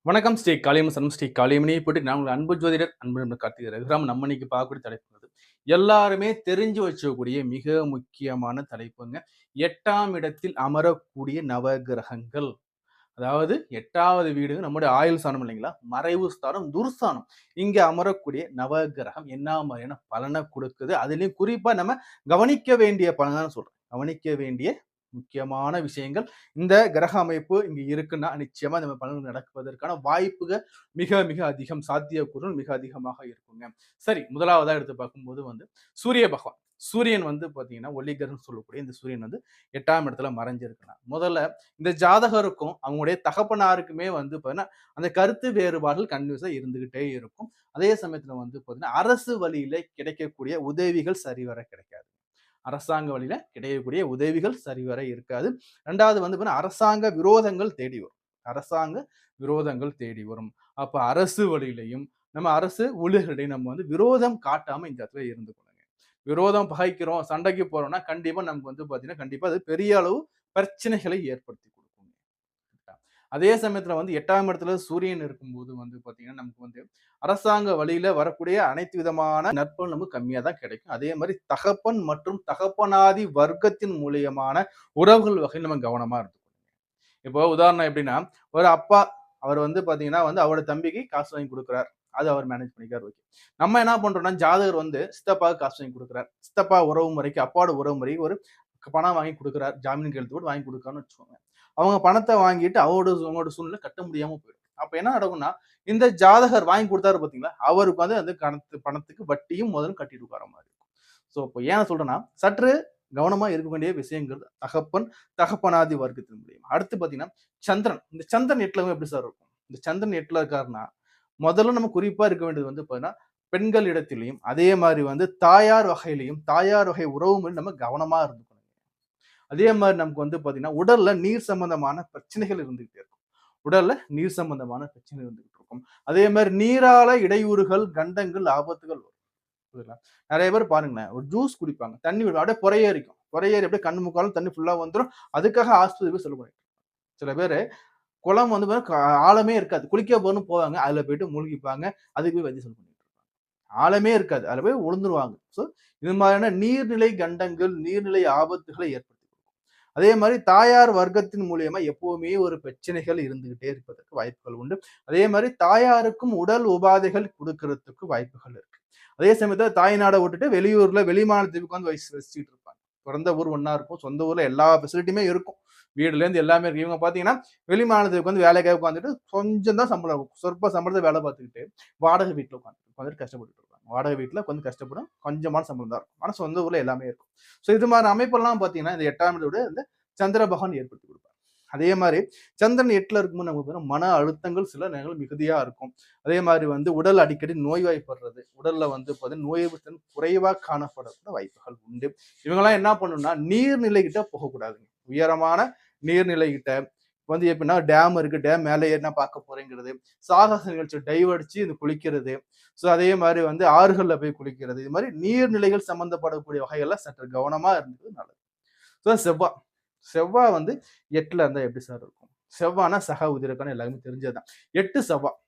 வணக்கம் ஸ்ரீ காளியம்மன் சரணம் ஸ்ரீ காளியம்மனை போட்டு நான் உங்கள் அன்பு ஜோதிடர் அன்பு நண்பர் கார்த்திகை ரகுராம். நம்ம இன்னைக்கு பார்க்கக்கூடிய தலைப்பு எல்லாருமே தெரிஞ்சு வச்சுக்கக்கூடிய மிக முக்கியமான தலைப்புங்க. 8ஆம் இடத்தில் அமரக்கூடிய நவகிரகங்கள். அதாவது 8வது வீடு நம்முடைய ஆயுள் ஸ்தானம் இல்லைங்களா, மறைவு ஸ்தானம், துர்ஸ்தானம். இங்க அமரக்கூடிய நவகிரகம் என்ன மாதிரியான பலனை கொடுக்குது, அதுலயும் குறிப்பா நம்ம கவனிக்க வேண்டிய பலன் தான் சொல்றேன். கவனிக்க வேண்டிய முக்கியமான விஷயங்கள். இந்த கிரக அமைப்பு இங்க இருக்குன்னா நிச்சயமா இந்த பலன்கள் நடப்பதற்கான வாய்ப்புகள் மிக மிக அதிகம், சாத்தியக்கூறுகள் மிக அதிகமாக இருக்குங்க. சரி, முதலாவதா எடுத்து பார்க்கும்போது சூரிய பகவான். சூரியன் பாத்தீங்கன்னா ஒளி கிரகம் சொல்லக்கூடிய இந்த சூரியன் 8ஆம் இடத்துல மறைஞ்சிருக்கிறார். முதல்ல இந்த ஜாதகருக்கும் அவங்களுடைய தகப்பனாருக்குமே பாத்தீங்கன்னா அந்த கருத்து வேறுபாடுகள் கன்வியூஸா இருந்துகிட்டே இருக்கும். அதே சமயத்துல பாத்தீங்கன்னா அரசு வழியில கிடைக்கக்கூடிய உதவிகள் சரிவர கிடைக்காது. அரசாங்க வழியில கிடைக்கக்கூடிய உதவிகள் சரிவர இருக்காது. 2வது பாத்தீங்கன்னா அரசாங்க விரோதங்கள் தேடி வரும். அரசாங்க விரோதங்கள் தேடி வரும். அப்ப அரசு வழியிலையும் நம்ம அரசு ஊழியர்களிடையும் நம்ம விரோதம் காட்டாம இந்த இடத்துல இருந்துக்கணுங்க. விரோதம் பகைக்கிறோம், சண்டைக்கு போறோம்னா கண்டிப்பா நமக்கு பாத்தீங்கன்னா கண்டிப்பா அது பெரிய அளவு பிரச்சனைகளை ஏற்படுத்தி கொடுக்கும். அதே சமயத்துல 8ஆம் இடத்துல சூரியன் இருக்கும்போது பாத்தீங்கன்னா நமக்கு அரசாங்க வழியில வரக்கூடிய அனைத்து விதமான நற்பலன் நமக்கு கம்மியா தான் கிடைக்கும். அதே மாதிரி தகப்பன் மற்றும் தகப்பனாதி வர்க்கத்தின் மூலியமான உறவுகள் வகையில் நம்ம கவனமா இருந்துக்கணும். இப்போ உதாரணம் எப்படின்னா, ஒரு அப்பா அவர் பாத்தீங்கன்னா அவரோட தம்பிக்கு காசு வாங்கி கொடுக்குறார். அது அவர் மேனேஜ் பண்ணிக்காரு. ஓகே. நம்ம என்ன பண்றோம்னா, ஜாதகர் சித்தப்பாவுக்கு காசு வாங்கி கொடுக்குறார். சித்தப்பா உறவு முறைக்கு, அப்பாவோட உறவு முறைக்கு ஒரு பணம் வாங்கி கொடுக்குறார். ஜாமீன் கையெழுத்து போட்டு வாங்கி கொடுக்குறான்னு வச்சுக்கோங்க. அவங்க பணத்தை வாங்கிட்டு அவங்களோட சூழ்நிலை கட்ட முடியாம போயிடும். அப்ப என்ன நடக்கும்னா, இந்த ஜாதகர் வாங்கி கொடுத்தாரு பாத்தீங்களா, அவருக்கு அந்த பணத்துக்கு வட்டியும் முதலும் கட்டிட்டு உட்கார மாதிரி இருக்கும். சோ இப்போ ஏன் சொல்றேன்னா, சற்று கவனமா இருக்க வேண்டிய விஷயங்கள் தகப்பன், தகப்பனாதி வர்க்கத்தின் மூலியம். அடுத்து பாத்தீங்கன்னா சந்திரன். இந்த சந்திரன் 8ல எப்படி சார் இருக்கும்? இந்த சந்திரன் 8ல இருக்காருன்னா, முதல்ல நம்ம குறிப்பா இருக்க வேண்டியது பாத்தீங்கன்னா, பெண்கள் இடத்திலையும் அதே மாதிரி தாயார் வகையிலையும், தாயார் வகை உறவு முறையில் நம்ம கவனமா இருந்துக்கணும். அதே மாதிரி நமக்கு பாத்தீங்கன்னா உடல்ல நீர் சம்பந்தமான பிரச்சனைகள் இருந்துகிட்டே இருக்கும். உடல்ல நீர் சம்பந்தமான பிரச்சனை இருந்துகிட்டு இருக்கும். அதே மாதிரி நீரால இடையூறுகள், கண்டங்கள், ஆபத்துகள் வரும். புரியுதுங்களா? நிறைய பேர் பாருங்களேன், ஒரு ஜூஸ் குடிப்பாங்க. தண்ணி அப்படியே பொறையேறிக்கும். பொறையேறி அப்படியே கண்ணு முக்காலும் தண்ணி ஃபுல்லா வந்துரும். அதுக்காக ஆஸ்பத்திரி போய் செலவு பண்ணிட்டு சில பேரு குளம் ஆழமே இருக்காது. குளிக்க போகணும்னு போவாங்க. அதுல போயிட்டு மூழ்கிப்பாங்க. அதுக்கு போய் வைத்தியம் செலவு பண்ணிட்டு இருப்பாங்க. ஆழமே இருக்காது. அதுல போய் விழுந்துருவாங்க. சோ இது மாதிரியான நீர்நிலை கண்டங்கள், நீர்நிலை ஆபத்துகளை ஏற்படுத்தும். அதே மாதிரி தாயார் வர்க்கத்தின் மூலியமா எப்பவுமே ஒரு பிரச்சனைகள் இருந்துகிட்டே இருப்பதற்கு வாய்ப்புகள் உண்டு. அதே மாதிரி தாயாருக்கும் உடல் உபாதைகள் கொடுக்கறதுக்கு வாய்ப்புகள் இருக்கு. அதே சமயத்துல தாய் நாடை விட்டுட்டு வெளியூர்ல வெளி மாநிலத்துக்கு உட்காந்து வசிச்சுட்டு இருப்பாங்க. பிறந்த ஊர் ஒன்னா இருக்கும், சொந்த ஊர்ல எல்லா ஃபெசிலிட்டியுமே இருக்கும். வீடுல இருந்து எல்லாமே இருக்கு. இவங்க பாத்தீங்கன்னா வெளி மாநிலத்துக்கு வேலைக்காக உட்காந்துட்டு கொஞ்சம் தான் சம்பளம், சொற்ப சம்பளத்தை வேலை பார்த்துக்கிட்டு வாடகை வீட்டுல உட்காந்துட்டு கஷ்டப்பட்டு இருப்பாங்க. வாடகை வீட்டுல கொஞ்சம் கஷ்டப்படும், கொஞ்சமான சம்பளம் தான் இருக்கும். ஆனா சொந்த ஊர்ல எல்லாமே இருக்கும். சோ இது மாதிரி அமைப்பெல்லாம் பாத்தீங்கன்னா இந்த 8ஆம் இடத்தோட இந்த சந்திர பகவான் ஏற்படுத்தி கொடுப்பார். அதே மாதிரி சந்திரன் 8ல இருக்கும்போது நமக்கு மன அழுத்தங்கள் சில நேரங்கள் மிகுதியா இருக்கும். அதே மாதிரி உடல் அடிக்கடி நோய்வாய்ப்படுறது, உடல்ல பாத்தீங்கன்னா நோய் எதிர்ப்பு திறன் குறைவா காணப்படக்கூட வாய்ப்புகள் உண்டு. இவங்கெல்லாம் என்ன பண்ணணும்னா நீர்நிலை கிட்ட போகக்கூடாதுங்க. உயரமான நீர்நிலை கிட்ட எப்படின்னா டேம் இருக்கு, டேம் மேலே ஏறினா பார்க்க போறேங்கிறது, சாகச நிகழ்ச்சி டைவ் அடிச்சு இந்த குளிக்கிறது, ஸோ அதே மாதிரி ஆறுகள்ல போய் குளிக்கிறது, இது மாதிரி நீர்நிலைகள் சம்பந்தப்படக்கூடிய வகைகள்ல சற்று கவனமா இருந்தது நல்லது. ஸோ செவ்வாய். செவ்வாய் 8ல இருந்தா எப்படி சார் இருக்கும்? செவ்வாய்னா சக உதிரக்கன்னு எல்லாருமே தெரிஞ்சதுதான். 8 செவ்வாய்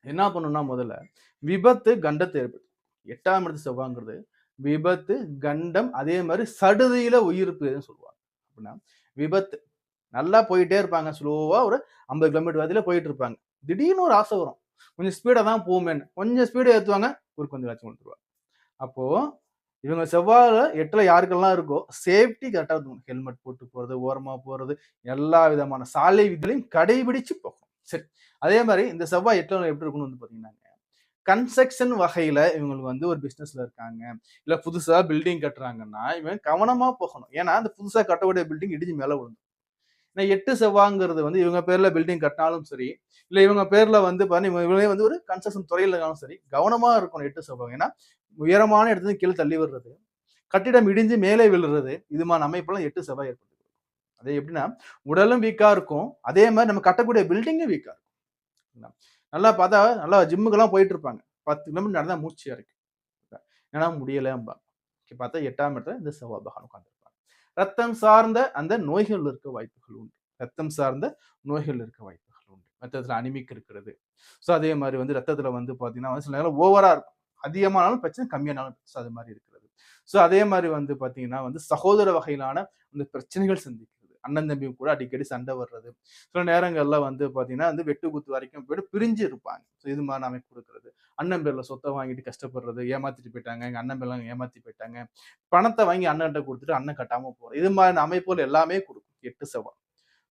என்ன பண்ணும்னா முதல்ல விபத்து, கண்டத்தை ஏற்படுத்தும். 8ஆம் இடத்து செவ்வாய்ங்கிறது விபத்து, கண்டம், அதே மாதிரி சடுதியில உயிர் போயிருன்னு சொல்லுவாங்க. அப்படின்னா விபத்து நல்லா போயிட்டே இருப்பாங்க. ஸ்லோவா ஒரு 50 கிலோமீட்டர் வேகத்துல போயிட்டு இருப்பாங்க. திடீர்னு ஒரு ஆசை வரும். கொஞ்சம் ஸ்பீடா தான் போவோமேன்னு. கொஞ்சம் ஸ்பீடு ஏத்துவாங்க. ஒரு கொஞ்சம் ஏதாச்சும் விழுந்துருவாங்க. அப்போ இவங்க செவ்வாய்ல 8ல யாருக்கெல்லாம் இருக்கோ சேஃப்டி கரெக்டா இருக்கணும். ஹெல்மெட் போட்டு போறது, ஓரமா போறது, எல்லா விதமான சாலை விதிகளையும் கடைபிடிச்சு போகணும். சரி. அதே மாதிரி இந்த செவ்வாய் 8ல எப்படி இருக்கணும்னு பாத்தீங்கன்னா, கன்ஸ்ட்ரக்ஷன் வகையில இவங்களுக்கு ஒரு பிசினஸ்ல இருக்காங்க. இல்ல புதுசா பில்டிங் கட்டுறாங்கன்னா, இவங்க கவனமா போகணும். ஏன்னா அந்த புதுசா கட்டக்கூடிய பில்டிங் இடிஞ்சு மேல விழுந்துரும். ஏன்னா 8 செவ்வாய்ங்கிறது இவங்க பேர்ல பில்டிங் கட்டினாலும் சரி, இல்ல இவங்க பேர்ல பாத்தீங்கன்னா இவங்களே ஒரு கன்ஸ்ட்ரக்ஷன் துறையில இருந்தாலும் சரி, கவனமா இருக்கணும் 8 செவ்வாய். ஏன்னா உயரமான இடத்துல கீழே தள்ளி விடுறது, கட்டிடம் இடிஞ்சு மேலே விழுறது, இது மாதிரி அமைப்பெல்லாம் 8 செவ்வாய் ஏற்படுத்தும். அது எப்படின்னா உடலும் வீக்கா இருக்கும். அதே மாதிரி நம்ம கட்டக்கூடிய பில்டிங்கும் வீக்கா இருக்கும். நல்லா பார்த்தா நல்லா ஜிம்முக்கெல்லாம் போயிட்டு இருப்பாங்க. 10 கிலோமீட்டர் நடந்தா மூச்சு இறைக்கும். ஏன்னா முடியலம்பாங்க. பார்த்தா 8ஆம் இடத்துல இந்த செவ்வாய் பகவான் உட்கார்ந்திருப்பாங்க. ரத்தம் சார்ந்த அந்த நோய்கள் இருக்க வாய்ப்புகள் உண்டு. ரத்தம் சார்ந்த நோய்கள் இருக்க வாய்ப்புகள் உண்டு. ரத்தத்துல அனிமிக் இருக்கிறது. ஸோ அதே மாதிரி வந்து ரத்தத்துல வந்து பார்த்தீங்கன்னா, சில நேரம் ஓவரா இருக்கும். அதிகமானாலும் பிரச்சனை, கம்மியானாலும் பிரச்சனை. அது மாதிரி இருக்கிறது. ஸோ அதே மாதிரி வந்து பார்த்தீங்கன்னா வந்து சகோதர வகையிலான அந்த பிரச்சனைகள் சந்திக்கிறது. அண்ணன் தம்பி கூட அடிக்கடி சண்டை வர்றது. சில நேரங்கள்ல வந்து பார்த்தீங்கன்னா, வந்து வெட்டு குத்து வரைக்கும் போயிட்டு பிரிஞ்சு இருப்பாங்க. ஸோ இது மாதிரி அமைப்பு குடுக்குறது. அண்ணன் பேர்ல சொத்த வாங்கிட்டு கஷ்டப்படுறது, ஏமாத்திட்டு போயிட்டாங்க. எங்க அண்ணன் பேர்ல ஏமாத்தி போயிட்டாங்க. பணத்த வாங்கி அண்ணன்ட்ட குடுத்துட்டு அண்ணன் கட்டாம போறது. இது மாதிரி அமைப்புகள் எல்லாமே குடுக்கும். 8 செவ்வாய்.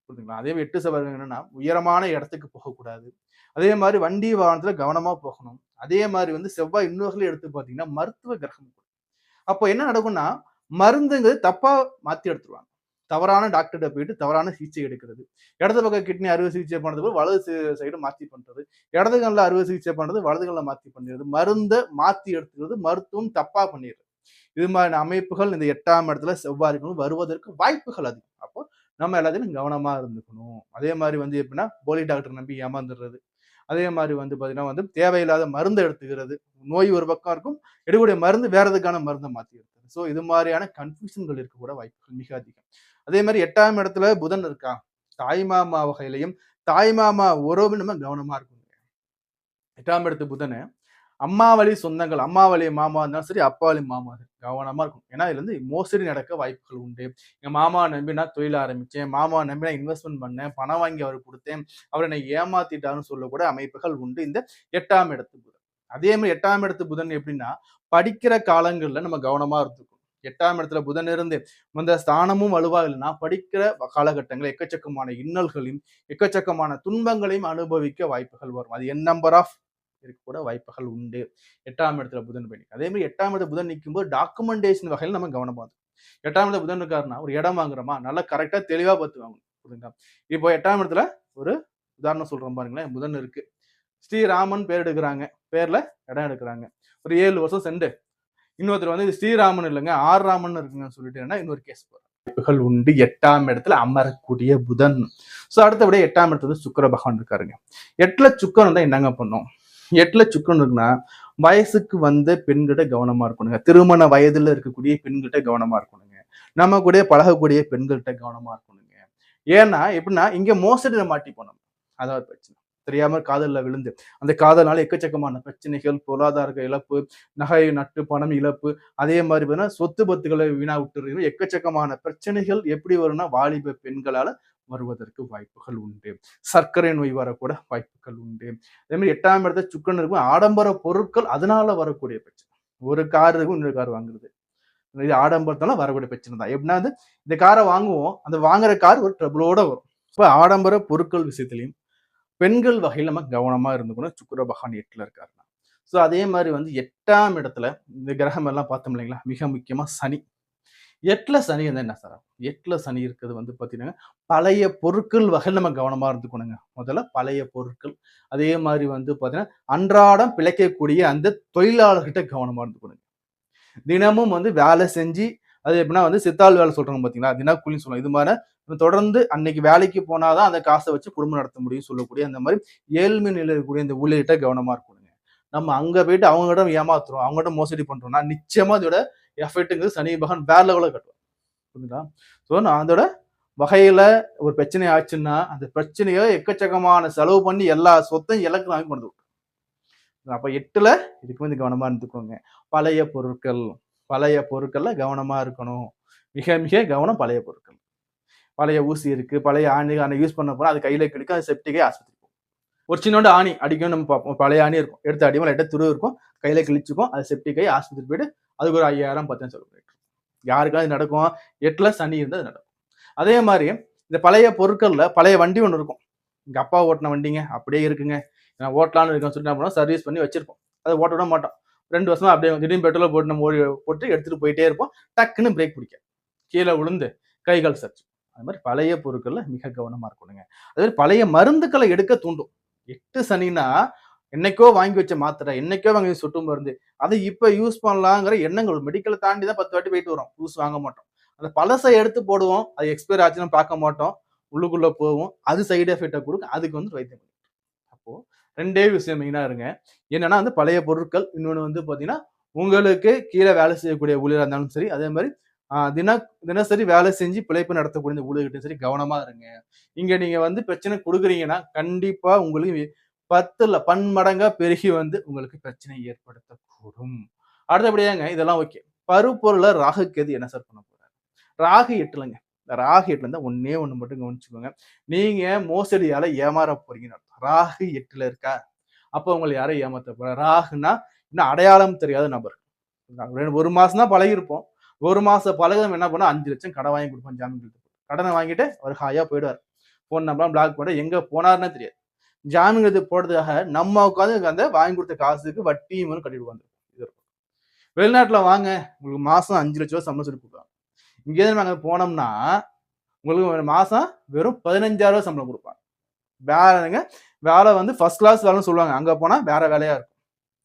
புரியுதுங்களா? அதே 8 செவ்வாய் என்னன்னா, உயரமான இடத்துக்கு போகக்கூடாது. அதே மாரி வண்டி வாகனத்துல கவனமா போகணும். அதே மாரி வந்து செவ்வாய் இன்னொரு வகையில எடுத்து பார்த்தீங்கன்னா, மருத்துவ கிரகம். அப்போ என்ன நடக்கும்னா, மருந்துங்கிறது தப்பா மாத்தி எடுத்துருவாங்க. தவறான டாக்டர்ட்ட போயிட்டு தவறான சிகிச்சை எடுக்கிறது. இடது பக்கம் கிட்னி அறுவை சிகிச்சை பண்றது போல வலது சைடு மாத்தி பண்றது. இடது கண்ல அறுவை சிகிச்சை பண்றது, வலது கண்ல மாத்தி பண்ணிறது. மருந்த மாத்தி எடுத்துக்கிறது, மருத்துவம் தப்பா பண்ணிறது. இது மாதிரியான அமைப்புகள் இந்த 8ஆம் இடத்துல செவ்வாய் இருக்கணும் வருவதற்கு வாய்ப்புகள் அதிகம். அப்போ நம்ம எல்லாத்தையும் கவனமா இருந்துக்கணும். அதே மாரி வந்து எப்படின்னா, போலி டாக்டர் நம்பி ஏமாந்துடுறது. அதே மாரி வந்து பார்த்தீங்கன்னா வந்து தேவையில்லாத மருந்த எடுத்துக்கிறது. நோய் ஒரு பக்கம் இருக்கும். எடுக்கக்கூடிய மருந்து வேற எதுக்கான மருந்த மாத்தி எடுக்கிறது. ஸோ இது மாரியான கன்ஃப்யூஷன்கள் இருக்க கூட வாய்ப்புகள் மிக அதிகம். அதே மாரி 8ஆம் இடத்துல புதன் இருக்கா? தாய்மாமா வகையிலயும், தாய்மாமா உறவு நம்ம கவனமா இருக்கணும். 8ஆம் இடத்து புதனு அம்மா வழி சொந்தங்கள், அம்மா வழி மாமா இருந்தாலும் சரி, அப்பா வழி மாமா சரி, கவனமா இருக்கணும். ஏன்னா, இதுல இருந்து மோசடி நடக்க வாய்ப்புகள் உண்டு. எங்க மாமாவ நம்பி நான் தொழில் ஆரம்பிச்சேன். மாமாவ நம்பி நான் இன்வெஸ்ட்மென்ட் பண்ணேன். பணம் வாங்கி அவருக்கு குடுத்தேன். அவர் என்னை ஏமாத்திட்டாருன்னு சொல்லக்கூட அமைப்புகள் உண்டு. இந்த 8ஆம் இடத்து புதன். அதே மாரி 8ஆம் இடத்து புதன் எப்படின்னா, படிக்கிற காலங்கள்ல நம்ம கவனமா இருந்துக்கணும். 8ஆம் இடத்துல புதன் இருந்து அந்த ஸ்தானமும் வலுவா இல்லைன்னா, படிக்கிற காலகட்டங்கள்ல எக்கச்சக்கமான இன்னல்களையும், எக்கச்சக்கமான துன்பங்களையும் அனுபவிக்க வாய்ப்புகள் வரும். அது என் நம்பர் ஆஃப் இருக்க கூட வாய்ப்புகள் உண்டு. 8ஆம் இடத்துல புதன் போய் நிக்கும். அதே மாரி 8ஆம் இடத்துல புதன் நிக்கும்போது டாக்குமெண்டேஷன் வகையில நம்ம கவனமா இருக்கணும். 8ஆம் இடத்துல புதன் இருக்காருன்னா, ஒரு இடம் வாங்குறோமா, நல்லா கரெக்ட்டா தெளிவா பார்த்து வாங்கணும். புரியுதுங்களா? இப்போ 8ஆம் இடத்துல ஒரு உதாரணம் சொல்றேன் பாருங்களேன். புதன் இருக்கு. ஸ்ரீராமன் பேர் எடுக்குறாங்க. பேர்ல இடம் எடுக்குறாங்க. ஒரு 7 வருஷம் சென்று இன்னொருத்தர் வந்து இது ஸ்ரீராமன் இல்லங்க, ஆர் ராமன் இருக்குங்கன்னு சொல்லிட்டேன்னா இன்னொரு கேஸ் போடுறாங்க. வாய்ப்புகள் உண்டு 8ஆம் இடத்துல அமரக்கூடிய புதன். சோ அடுத்தபடியா 8ஆம் இடத்துல சுக்கிர பகவான் இருக்காருங்க. 8ல சுக்கிரன் இருந்தா என்னங்க பண்ணும்? 8ல சுக்கிரன் இருக்குன்னா, வயசுக்கு வந்த பெண்கிட்ட கவனமா இருக்கணுங்க. திருமண வயதுல இருக்கக்கூடிய பெண்கிட்ட கவனமா இருக்கணுங்க. நம்ம கூட பழகக்கூடிய பெண்கள்ட்ட கவனமா இருக்கணுங்க. ஏன்னா, எப்படின்னா இங்க மோசடியில மாட்டிப்போம் நம்ம. அதான் ஒரு பிரச்சனை. தெரியாம காதல்ல விழுந்து, அந்த காதல்னால எக்கச்சக்கமான பிரச்சனைகள், பொருளாதார இழப்பு, நகை, நட்டு, பணம் இழப்பு, அதே மாரி பார்த்தீங்கன்னா, சொத்து பத்துக்களை வீணா விட்டுறது, எக்கச்சக்கமான பிரச்சனைகள் எப்படி வரும்னா, வாலிப பெண்களால வருவதற்கு வாய்ப்புகள் உண்டு. சர்க்கரை நோய் வரக்கூட வாய்ப்புகள் உண்டு. அதே மாரி 8ஆம் இடத்துல சுக்கிரன் இருக்கும். ஆடம்பர பொருட்கள் அதனால வரக்கூடிய பிரச்சனை. ஒரு கார் இருக்கும், இன்னொரு கார் வாங்குறது. இது ஆடம்பரத்தால வரக்கூடிய பிரச்சனை தான். எப்படின்னா வந்து, இந்த கார வாங்குவோம். அந்த வாங்குற கார் ஒரு ட்ரபிளோட வரும். இப்ப ஆடம்பர பொருட்கள் விஷயத்திலயும், பெண்கள் வகையில நம்ம கவனமா இருந்துக்கணும். சுக்கிர பகவான் 8ல இருக்காருன்னா. ஸோ அதே மாரி வந்து 8ஆம் இடத்துல இந்த கிரகம் எல்லாம் பார்த்தோம் இல்லைங்களா? மிக முக்கியமா சனி. 8ல சனி இருந்தா என்ன சார் ஆகும்? 8ல சனி இருக்கிறது வந்து பார்த்தீங்கன்னா, பழைய பொருட்கள் வகையில நம்ம கவனமா இருந்துக்கணுங்க. முதல்ல பழைய பொருட்கள். அதே மாரி வந்து பார்த்தீங்கன்னா, அன்றாடம் பிழைக்கக்கூடிய அந்த தொழிலாளர்கிட்ட கவனமா இருந்துக்கணுங்க. தினமும் வந்து வேலை செஞ்சு, அது எப்படின்னா வந்து சித்தாள் வேலை சொல்றாங்க பார்த்தீங்களா? தினக்கூலின்னு சொல்லுவாங்க. இது மாரி தொடர்ந்து அன்னைக்கு வேலைக்கு போனா தான் அந்த காச வச்சு குடும்பம் நடத்த முடியும்னு சொல்லக்கூடிய அந்த மாரி ஏழ்மை நிலையில இருக்கக்கூடிய இந்த ஊழியர்கிட்ட கவனமா இருக்கணுங்க. நம்ம அங்க போயிட்டு அவங்ககிட்ட ஏமாத்துறோம், அவங்ககிட்ட மோசடி பண்றோம்னா, நிச்சயமா இதோட எஃபெக்ட்ங்கிறது சனி பகவான் வேற லெவல்ல காட்டுவார். புரியுதா? ஸோ நான் அதோட வகையில ஒரு பிரச்சனை ஆச்சுன்னா, அந்த பிரச்சனைய எக்கச்சக்கமான செலவு பண்ணி எல்லா சொத்தையும் இழக்க கொண்டு அப்ப 8ல இதுக்கு வந்து கவனமா இருந்துக்கோங்க. பழைய பொருட்கள், பழைய பொருட்கள்ல கவனமா இருக்கணும். மிக மிக கவனம் பழைய பொருட்கள். பழைய ஊசி இருக்கு, பழைய ஆணி யூஸ் பண்ண போனா அது கையில கிழிக்கும். அது செப்டிக் ஆயி ஆஸ்பத்திரி போகும். ஒரு சின்னோண்டு ஆணி அடிக்கணும்னு நம்ம பார்ப்போம். பழைய ஆணி இருக்கும். எடுத்து அடிவோம், லைட்டா துரு இருக்கும். கையில கிழிச்சுக்கும். அது செப்டிக் ஆயி ஆஸ்பத்திரி போயிட்டு அதுக்கு ஒரு 5000 10,000 செலவு பண்ணிட்டு இருக்கோம். யாருக்காவது இது நடக்கும்? 8ல சனி இருந்தா அது நடக்கும். அதே மாரி இந்த பழைய பொருட்கள்ல பழைய வண்டி ஒண்ணு இருக்கும். எங்க அப்பா ஓட்டுன வண்டிங்க அப்படியே இருக்குங்க. நான் ஓட்டலாம்னு இருக்கேன்னு சொல்லிட்டு என்ன பண்ணுவோம், சர்வீஸ் பண்ணி வச்சிருப்போம். அத ஓட்ட விட மாட்டோம். 2 வருஷமா அப்படியே திடீர்னு பெட்ரோல போட்டு நம்ம போட்டு எடுத்துட்டு போயிட்டே இருப்போம். டக்குன்னு பிரேக் பிடிக்காது. கீழ விழுந்து கை, கால் சரிச்சு. அது மாரி பழைய பொருட்கள்ல மிக கவனமா இருக்கணுங்க. அதே மாரி பழைய மருந்துக்கள எடுக்க தூண்டும். 8 சனின்னா, என்னைக்கோ வாங்கி வச்ச மாத்திரை, என்னைக்கோ வாங்கி வச்ச சொட்டு மருந்து, அத இப்ப யூஸ் பண்ணலாங்கிற எண்ணங்கள் மெடிக்கல தாண்டி தான் 10 வாட்டி போயிட்டு வரோம். புதுசு வாங்க மாட்டோம். அந்த பழச எடுத்து போடுவோம். அது எக்ஸ்பயர் ஆச்சுன்னு பார்க்க மாட்டோம். உள்ளுக்குள்ள போவும். அது சைட் எஃபெக்ட்ட குடுக்கும். அதுக்கு வந்து வைத்தியம் பண்ணுவோம். அப்போ 2டே விஷயம் மெயினா இருங்க. என்னன்னா வந்து பழைய பொருட்கள், இன்னொன்னு வந்து பார்த்தீங்கன்னா, உங்களுக்கு கீழ வேலை செய்யக்கூடிய ஊழியரா இருந்தாலும் சரி, அதே மாரி தினசரி வேலை செஞ்சு பிழைப்பு நடத்தக்கூடிய இந்த ஊழியர்கிட்ட சரி கவனமா இருங்க. இங்க நீங்க வந்து பிரச்சனை குடுக்குறீங்கன்னா, கண்டிப்பா உங்களுக்கு 10ல பன்மடங்கா பெருகி வந்து உங்களுக்கு பிரச்சனை ஏற்படுத்தக்கூடும். அடுத்தபடியாங்க இதெல்லாம் ஓகே. பருப்பொருள்ல ராகு, கேது என்ன சார் பண்ண போறாரு? ராகு 8லங்க. இந்த ராகு 8ல இருந்தா ஒண்ணே ஒண்ணு மட்டும் கவனிச்சுக்கோங்க. நீங்க மோசடியால ஏமாற போறீங்கன்னு அர்த்தம். ராகு 8ல இருக்கா? அப்ப உங்கள யாரும் ஏமாத்த போறா? ராகுன்னா இன்னும் அடையாளம் தெரியாத நபர். 1 மாசம் தான் பழகியிருப்போம். 1 மாசம் பழகுனவன் என்ன பண்ணுவான் 5,00,000 கடன் வாங்கி குடுப்பான் ஜாமீன் கையெழுத்து போட்டு. கடன வாங்கிட்டு அவரு ஹாயா போயிடுவாரு. ஃபோன் நம்பர்லாம் பிளாக் பண்ணிட்டு எங்க போனாருன்னே தெரியாது. ஜாமீன் கையெழுத்து போடுறதுக்காக நம்ம உட்கார்ந்து அந்த வாங்கி குடுத்த காசுக்கு வட்டியும் கட்டிட்டு உட்கார்ந்திருப்போம். இது இருக்கும். வெளிநாட்டுல வாங்க உங்களுக்கு மாசம் 5,00,000 சம்பளம் சொல்லி குடுக்குறாங்க. இங்கேருந்து நாங்க போனோம்னா, உங்களுக்கு மாசம் வெறும் 15,000 சம்பளம் குடுப்பாங்க. வேறங்க வேலை வந்து ஃபர்ஸ்ட் கிளாஸ் வேலைன்னு சொல்லுவாங்க. அங்க போனா வேற வேலையா இருக்கும்.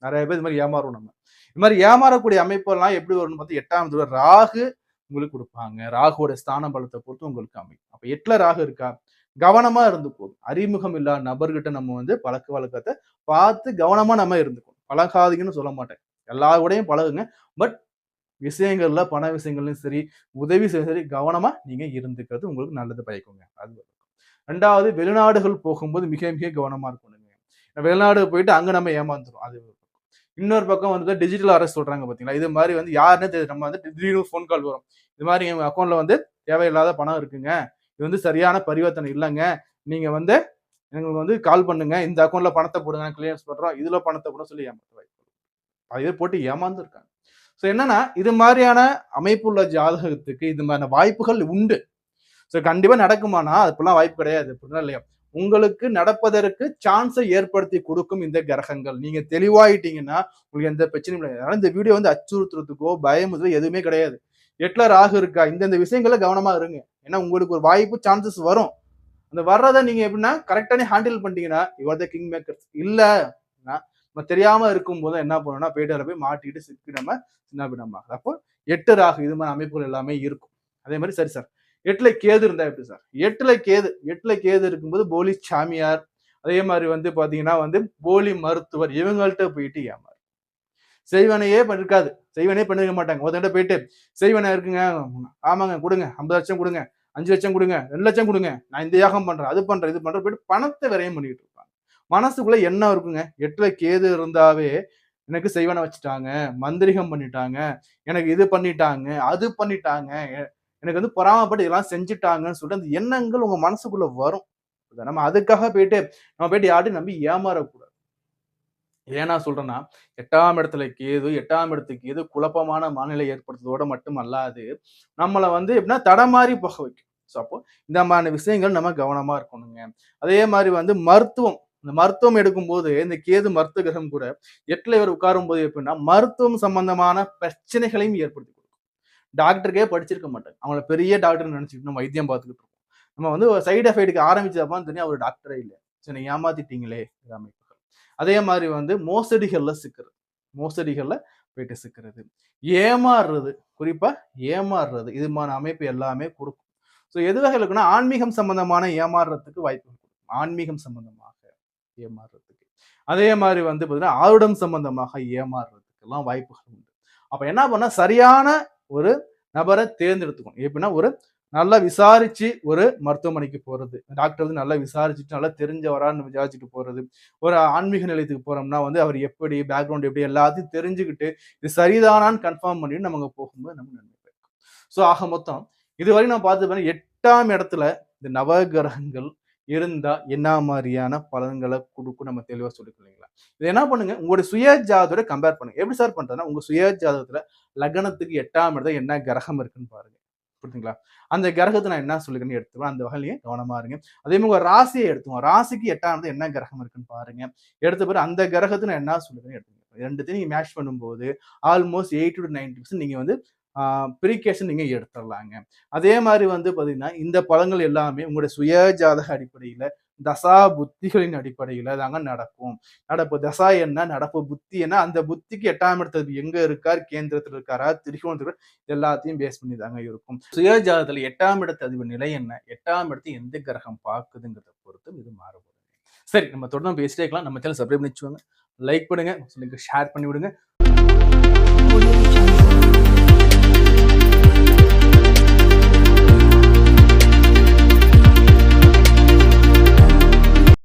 நெறைய பேர் இது மாரி ஏமாறுவோம் நம்ம. இது மாரி ஏமாறக்கூடிய அமைப்பெல்லாம் எப்படி வரும்னு பார்த்தா 8ஆம் இடத்துல ராகு உங்களுக்கு குடுப்பாங்க. ராகுவோட ஸ்தான பலத்த பொறுத்து உங்களுக்கு அமையும். அப்ப 8ல ராகு இருக்கா? கவனமா இருந்துக்கோங்க. அறிமுகம் இல்லாத நபர்கிட்ட நம்ம வந்து பழக்கவழக்கத்த பார்த்து கவனமா நம்ம இருந்துக்கணும். பழகாதீங்கன்னு சொல்ல மாட்டேன். எல்லார் கூடயும் பழகுங்க. பட் விஷயங்கள்ல, பண விஷயங்கள்லயும் சரி, உதவி செய்ய சரி கவனமா நீங்க இருந்துக்கிறது உங்களுக்கு நல்லது பயக்குங்க. அது 2வது வெளிநாடுகள் போகும்போது மிக மிக கவனமா இருக்கணுங்க. வெளிநாடு போயிட்டு அங்க நம்ம ஏமாந்துரும். அது இன்னொரு பக்கம் வந்து டிஜிட்டல் அரெஸ்ட் சொல்றாங்க பாத்தீங்களா? இது மாரி வந்து யாருன்னே தெரியாது. நம்ம வந்து திடீர்னு ஃபோன் கால் வரும். இது மாரி எங்க அக்கவுண்ட்ல வந்து தேவையில்லாத பணம் இருக்குங்க. இது வந்து சரியான பரிவர்த்தனை இல்லங்க. நீங்க வந்து எங்களுக்கு வந்து கால் பண்ணுங்க. இந்த அக்கவுண்ட்ல பணத்த போடுங்க. கிளியரன்ஸ் பண்றோம். இதுல பணத்த போடுங்க சொல்லி ஏமாத்த வாய்ப்பு. பாதி பேர் போட்டு ஏமாந்து இருக்காங்க. சோ என்னன்னா, இது மாரியான அமைப்புள்ள ஜாதகத்துக்கு இது மாரியான வாய்ப்புகள் உண்டு. சோ கண்டிப்பா நடக்குமானா, அதுக்கெல்லாம் வாய்ப்பு கிடையாது. புரியுதா இல்லையா? உங்களுக்கு நடப்பதற்கு சான்ஸை ஏற்படுத்தி கொடுக்கும் இந்த கிரகங்கள். நீங்க தெளிவாயிட்டீங்கன்னா, உங்களுக்கு எந்த பிரச்சனையும் கிடையாது. அதனால இந்த வீடியோ வந்து அச்சுறுத்துறதுக்கோ, பயமுறுத்தலோ எதுவுமே கிடையாது. 8ல ராகு இருக்கா? இந்தந்த விஷயங்கள்ல கவனமா இருங்க. ஏன்னா உங்களுக்கு ஒரு வாய்ப்பு, சான்சஸ் வரும். அந்த வர்றத நீங்க எப்படின்னா, கரெக்ட்டான ஹேண்டில் பண்ணிட்டீங்கன்னா, you are the king makers. இல்ல நம்ம தெரியாம இருக்கும்போது என்ன பண்ணணும்னா, போயிட்டு அதில போய் மாட்டிக்கிட்டு சிக்கி நம்ம சின்னாபின்னமாகுது. அப்போ 8 ராகு இது மாரி அமைப்புகள் எல்லாமே இருக்கும். அதே மாரி சரி சார். 8ல கேது இருந்தா எப்படி சார்? 8ல கேது இருக்கும்போது போலி சாமியார், அதே மாரி வந்து பார்த்தீங்கன்னா வந்து போலி மருத்துவர் இவங்கள்ட்ட போயிட்டு ஏமாறு. செய்வனையே இருக்காது. செய்வனே பண்ணிருக்க மாட்டாங்க. ஒருத்தன்ட்ட போயிட்டு செய்வன இருக்குங்க. ஆமாங்க குடுங்க. 50,00,000 குடுங்க. 5,00,000 குடுங்க. 2,00,000 குடுங்க. நான் இந்த யாகம் பண்றேன். அது பண்றேன். இது பண்றேன். போயிட்டு பணத்த விரயம் பண்ணிட்டு இருப்பாங்க. மனசுக்குள்ள எண்ணம் இருக்குங்க. 8ல கேது இருந்தாவே எனக்கு செய்வன வச்சுட்டாங்க. மந்திரிகம் பண்ணிட்டாங்க. எனக்கு இது பண்ணிட்டாங்க. அது பண்ணிட்டாங்க. எனக்கு வந்து பொறாமப்பட்டு இதெல்லாம் செஞ்சுட்டாங்கன்னு சொல்லிட்டு அந்த எண்ணங்கள் உங்க மனசுக்குள்ள வரும். நம்ம அதுக்காக போயிட்டு நம்ம போயிட்டு யாரையும் நம்பி ஏமாறக்கூடாது. ஏன் நான் சொல்றேன்னா, 8ஆம் இடத்துல கேது, 8ஆம் இடத்துக்கு கேது குழப்பமான மனநிலை ஏற்படுத்துவதோட மட்டும் அல்லாது, நம்மள வந்து எப்படின்னா தடமாறி போக வைக்கும். ஸோ அப்போ இந்த மாரியான விஷயங்கள் நம்ம கவனமா இருக்கணுங்க. அதே மாரி வந்து மருத்துவம். இந்த மருத்துவம் எடுக்கும்போது இந்த கேது மருத்துவ கிரகம் கூட 8ல இவர் உட்காரும்போது எப்படின்னா, மருத்துவம் சம்பந்தமான பிரச்சனைகளையும் ஏற்படுத்தி கொடுக்கும். டாக்டருக்கே படிச்சிருக்க மாட்டாங்க. அவங்கள பெரிய டாக்டர்ன்னு நெனச்சுக்கிட்டு நம்ம வைத்தியம் பார்த்துக்கிட்டு இருப்போம். நம்ம வந்து ஒரு சைட் எஃபெக்ட்க்கு ஆரம்பிச்சப்ப தெரியும் அவரு டாக்டரே இல்ல. சரி நீங்க ஏமாத்திட்டீங்களே! அமைப்புகள். அதே மாரி வந்து மோசடிகள்ல சிக்குறது. மோசடிகள்ல போயிட்டு சிக்குறது. ஏமாறுறது. குறிப்பா ஏமாறுறது. இதுமான அமைப்பு எல்லாமே குடுக்கும். ஸோ எது வகையில இருக்குன்னா, ஆன்மீகம் சம்பந்தமான ஏமாறுறதுக்கு வாய்ப்பு இருக்கு. ஆன்மீகம் சம்பந்தமாக ஏமாறுறதுக்கு. அதே மாரி வந்து பார்த்தீங்கன்னா, ஆருடம் சம்பந்தமாக ஏமாறுறதுக்கெல்லாம் வாய்ப்புகள் உண்டு. அப்ப என்ன பண்ணா, சரியான ஒரு நபர தேர்ந்தெடுத்துக்கணும். எப்படின்னா, ஒரு நல்லா விசாரிச்சு ஒரு மருத்துவமனைக்கு போறது. டாக்டர் வந்து நல்லா விசாரிச்சுட்டு, நல்லா தெரிஞ்சவரான்னு விசாரிச்சுட்டு போறது. ஒரு ஆன்மீக நிலையத்துக்கு போறோம்னா வந்து, அவர் எப்படி, பேக்ரவுண்ட் எப்படி எல்லாத்தையும் தெரிஞ்சுக்கிட்டு, இது சரிதானான்னு கன்ஃபார்ம் பண்ணிட்டு நம்ம அங்க போகும்போது நமக்கு நன்மை பயக்கும். ஸோ ஆக மொத்தம் இதுவரை நான் பார்த்தது பாத்தீங்கன்னா, 8ஆம் இடத்துல இந்த நவகிரகங்கள் இருந்தா என்ன மாரியான பலன்கள குடுக்கும் நம்ம தெளிவா சொல்லிருக்கோம் இல்லைங்களா? இத என்ன பண்ணுங்க, உங்களுடைய சுய ஜாதகத்தோட கம்பேர் பண்ணுங்க. எப்படி சார் பண்றதுன்னா, உங்க சுய ஜாதகத்துல லக்னத்துக்கு 8ஆம் இடத்துல என்ன கிரகம் இருக்குன்னு பாருங்க. புரியுதுங்களா? அந்த கிரகத்த நான் என்ன சொல்லிருக்கேன்னு எடுத்துக்குவேன். அந்த வகையிலயும் கவனமா இருங்க. அதே மாரி உங்க ராசிய எடுத்துக்குவோம். ராசிக்கு 8ஆம் இடத்துல என்ன கிரகம் இருக்குன்னு பாருங்க. எடுத்த பிறகு அந்த கிரகத்த நான் என்ன சொல்லிருக்கேன்னு எடுத்துக்கோங்க. 2த்தையும் நீங்க மேட்ச் பண்ணும்போது, ஆல்மோஸ்ட் 80 to 90% நீங்க வந்து ப்ரிகாஷன் நீங்க எடுத்துறலாங்க. அதே மாரி வந்து பார்த்தீங்கன்னா, இந்த பலன்கள் எல்லாமே உங்களுடைய சுய ஜாதக அடிப்படையில, தசா புத்திகளின் அடிப்படையில தாங்க நடக்கும். நடப்பு தசா என்ன? நடப்பு புத்தி என்ன? அந்த புத்திக்கு 8ஆம் இடத்துல எங்க இருக்கார்? கேந்திரத்துல இருக்காரா? திரிகோணத்துல எல்லாத்தையும் பேஸ் பண்ணி தாங்க இருக்கும். சுய ஜாதகத்துல 8ஆம் இடத்து அதிபர் நிலை என்ன? 8ஆம் இடத்தை எந்த கிரகம் பார்க்குதுங்கிறத பொறுத்து இது மாறுபடும். சரி, நம்ம தொடர்ந்து பேசிட்டே இருக்கலாம். நம்ம சேனல் சப்ஸ்கிரைப் பண்ணி வச்சுக்கோங்க. லைக் பண்ணுங்க. ஷேர் பண்ணி விடுங்க.